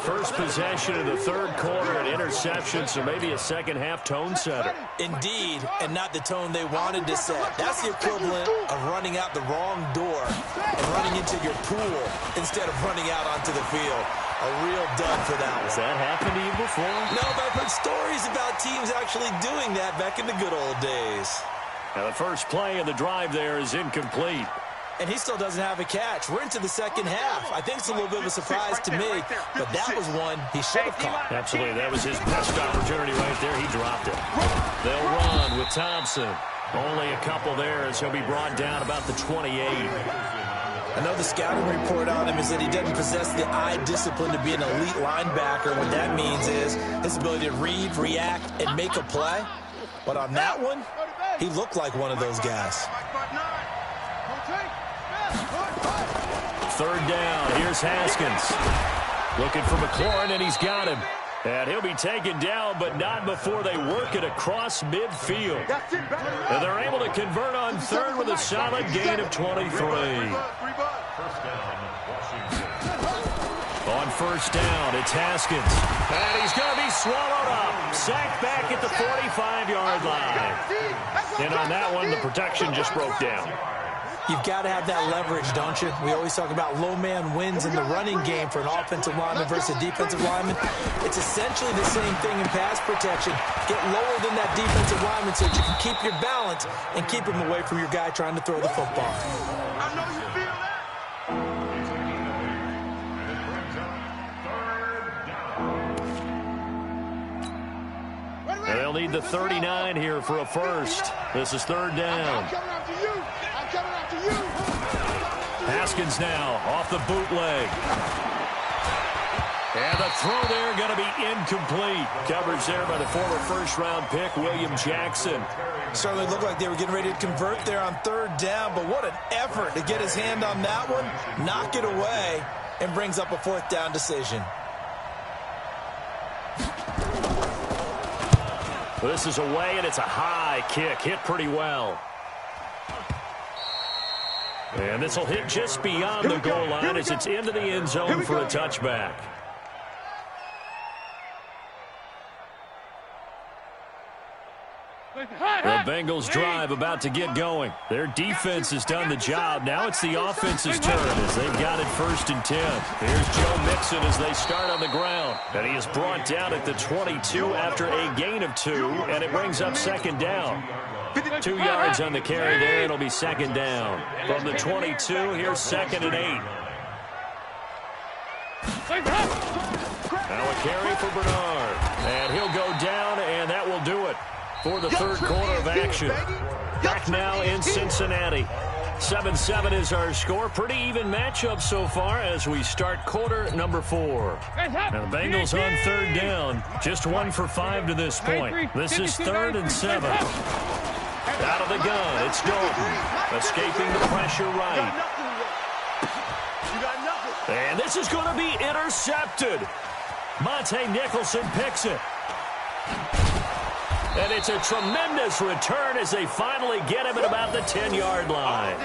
First possession of the 3rd quarter, an interception, so maybe a 2nd half tone setter. Indeed, and not the tone they wanted to set. That's the equivalent of running out the wrong door and running into your pool instead of running out onto the field. A real dud for that one. Has that happened to you before? No, but I've heard stories about teams actually doing that back in the good old days. Now the first play of the drive there is incomplete. And he still doesn't have a catch. We're into the second half. I think it's a little bit of a surprise to me, but that was one he should have caught. Absolutely. That was his best opportunity right there. He dropped it. They'll run with Thompson. Only a couple there as he'll be brought down about the 28. I know the scouting report on him is that he doesn't possess the eye discipline to be an elite linebacker. What that means is his ability to read, react, and make a play. But on that one, he looked like one of those guys. Third down. Here's Haskins. Looking for McLaurin, and he's got him. And he'll be taken down, but not before they work it across midfield. And they're able to convert on third with a solid gain of 23. On first down, it's Haskins. And he's going to be swallowed up. Sacked back at the 45-yard line. And on that one, the protection just broke down. You've got to have that leverage, don't you? We always talk about low man wins in the running game for an offensive lineman versus a defensive lineman. It's essentially the same thing in pass protection. Get lower than that defensive lineman so that you can keep your balance and keep him away from your guy trying to throw the football. I know you feel that. And they'll need the 39 here for a first. This is third down. Haskins now off the bootleg. And the throw there going to be incomplete. Coverage there by the former first-round pick, William Jackson. Certainly looked like they were getting ready to convert there on third down, but what an effort to get his hand on that one, knock it away, and brings up a fourth down decision. This is away, and it's a high kick. Hit pretty well. And this will hit just beyond the goal line as it's into the end zone for a touchback. The Bengals drive about to get going. Their defense has done the job. Now it's the offense's turn as they've got it 1st and 10. Here's Joe Mixon as they start on the ground. And he is brought down at the 22 after a gain of 2, and it brings up second down. 2 yards on the carry there. It'll be second down. From the 22, here's 2nd and 8. Now a carry for Bernard. And he'll go down, and that will do it for the third quarter of action. Back now in Cincinnati. 7-7 is our score. Pretty even matchup so far as we start quarter number 4. Now the Bengals on third down. Just 1 for 5 to this point. This is 3rd and 7. Out of the gun, it's Dalton. Escaping the pressure right. And this is going to be intercepted. Monte Nicholson picks it. And it's a tremendous return as they finally get him at about the 10-yard line.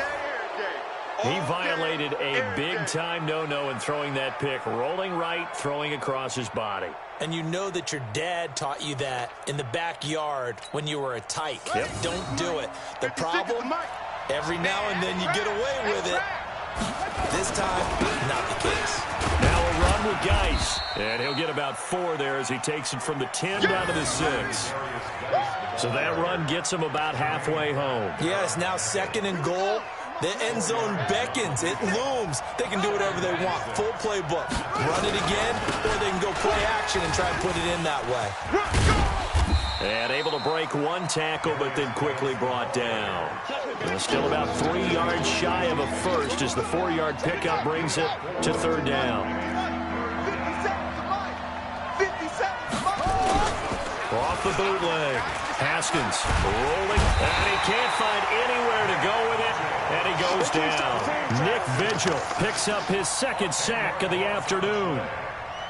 He violated a big-time no-no in throwing that pick. Rolling right, throwing across his body. And you know that your dad taught you that in the backyard when you were a tyke. Yep. Don't do it. The problem, every now and then you get away with it. This time, not the case. Now a run with Geis. And he'll get about 4 there as he takes it from the 10 down to the 6. So that run gets him about halfway home. Yes, now 2nd and goal. The end zone beckons. It looms. They can do whatever they want. Full playbook. Run it again, or they can go play action and try and put it in that way. And able to break 1 tackle, but then quickly brought down. And still about 3 yards shy of a first as the 4-yard pickup brings it to third down. Off the bootleg. Haskins rolling, and he can't find anywhere to go with it, and he goes down. Nick Vigil picks up his 2nd sack of the afternoon.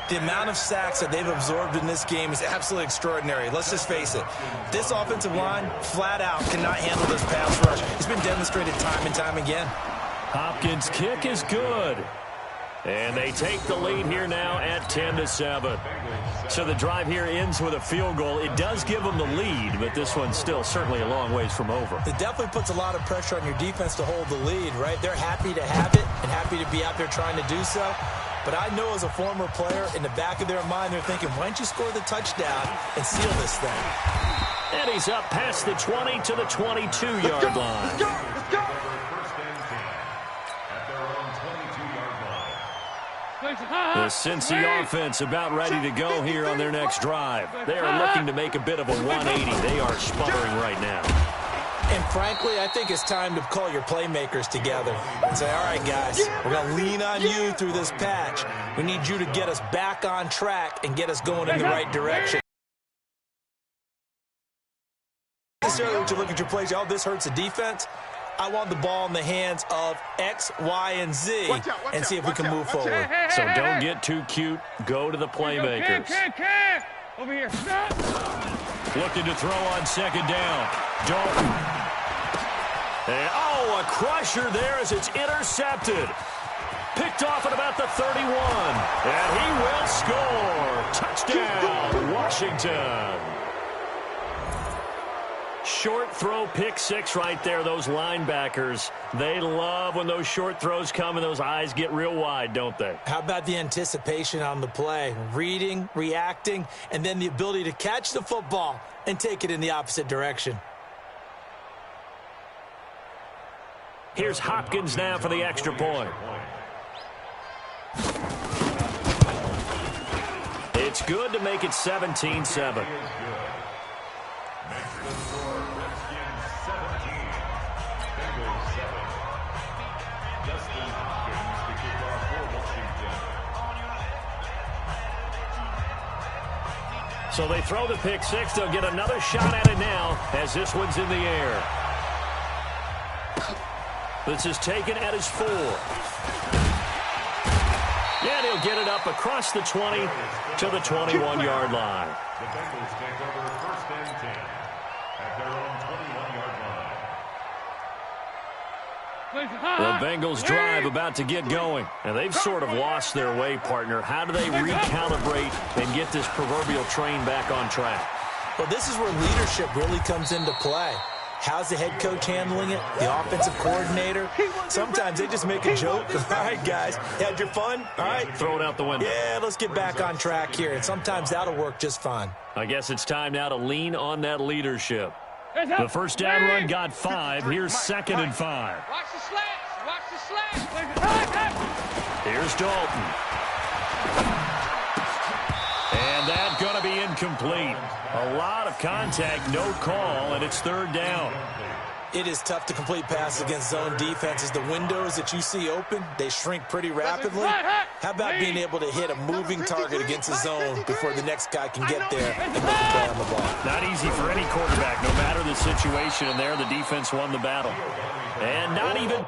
The amount of sacks that they've absorbed in this game is absolutely extraordinary. Let's just face it. This offensive line, flat out, cannot handle this pass rush. It's been demonstrated time and time again. Hopkins' kick is good. And they take the lead here now at 10-7. So the drive here ends with a field goal. It does give them the lead, but this one's still certainly a long ways from over. It definitely puts a lot of pressure on your defense to hold the lead, right? They're happy to have it and happy to be out there trying to do so. But I know as a former player, in the back of their mind, they're thinking, why don't you score the touchdown and seal this thing? And he's up past the 20 to the 22-yard line. First and 10 at their own 22-yard line. The Cincy offense about ready to go here on their next drive. They are looking to make a bit of a 180. They are sputtering right now. And frankly, I think it's time to call your playmakers together and say, all right, guys, we're going to lean on you through this patch. We need you to get us back on track and get us going in the right direction. Necessarily what you look at your plays, oh, this hurts the defense. I want the ball in the hands of X, Y, and Z and see if we can move forward. So don't get too cute. Go to the playmakers. Over here. Stop. Looking to throw on second down. Dalton. And, oh, a crusher there as it's intercepted. Picked off at about the 31. And he will score. Touchdown, Washington. Short throw, pick six right there. Those linebackers, they love when those short throws come and those eyes get real wide, don't they? How about the anticipation on the play? Reading, reacting, and then the ability to catch the football and take it in the opposite direction. Here's Hopkins now for the extra point. It's good to make it 17-7. So they throw the pick six. They'll get another shot at it now as this one's in the air. This is taken at his 4. And he'll get it up across the 20 to the 21-yard line. The Bengals take over first and 10 at their own 21-yard line. The Bengals drive about to get going. And they've sort of lost their way, partner. How do they recalibrate and get this proverbial train back on track? Well, this is where leadership really comes into play. How's the head coach handling it? The offensive coordinator? Sometimes they just make a joke. All right, guys, had your fun? All right. Throw it out the window. Yeah, let's get back on track here. And sometimes that'll work just fine. I guess it's time now to lean on that leadership. The first down run got 5. Here's 2nd and 5. Watch the slats. Watch the slats. Here's Dalton. And that's going to be incomplete. A lot of contact, no call, and it's 3rd down. It is tough to complete passes against zone defenses. The windows that you see open, they shrink pretty rapidly. How about being able to hit a moving target against a zone before the next guy can get there and make a play on the ball? Not easy for any quarterback, no matter the situation, and there the defense won the battle. And not even